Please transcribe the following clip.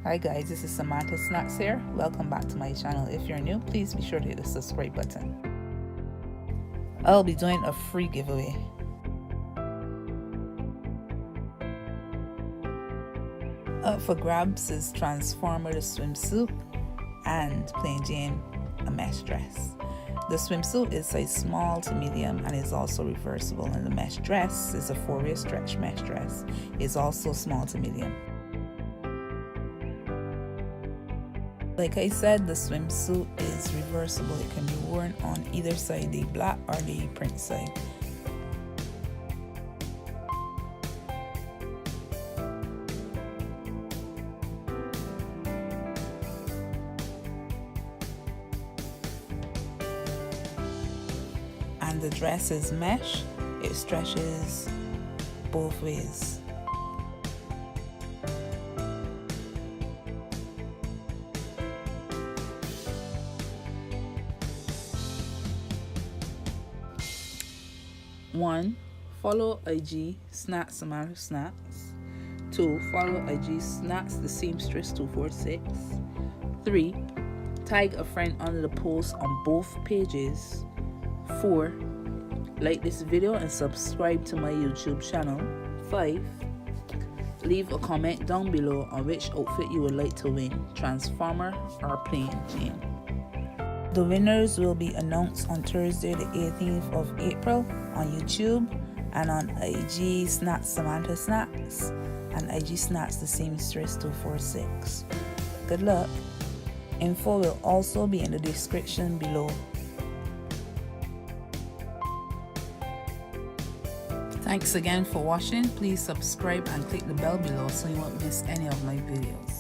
Hi guys, this is Samantha Snacks here. Welcome back to my channel. If you're new, please be sure to hit the subscribe button. I'll be doing a free giveaway. Up for grabs is Transformer the swimsuit and Plain Jane a mesh dress. The swimsuit is size small to medium and is also reversible, and the mesh dress is a 4-way stretch mesh dress. It's also small to medium. Like I said, the swimsuit is reversible. It can be worn on either side, the black or the print side. And the dress is mesh. It stretches both ways. One, follow IG Snacks Samantha Snacks. 2, follow IG Snacks the Seamstress 246. 3, tag a friend under the post on both pages. 4, like this video and subscribe to my YouTube channel. 5, leave a comment down below on which outfit you would like to win, Transformer or Plain Jane. The winners will be announced on Thursday the 18th of April on YouTube and on IG Snacks Samantha Snacks and IG Snacks the Seamstress 246. Good luck. Info will also be in the description below. Thanks again for watching. Please subscribe and click the bell below so you won't miss any of my videos.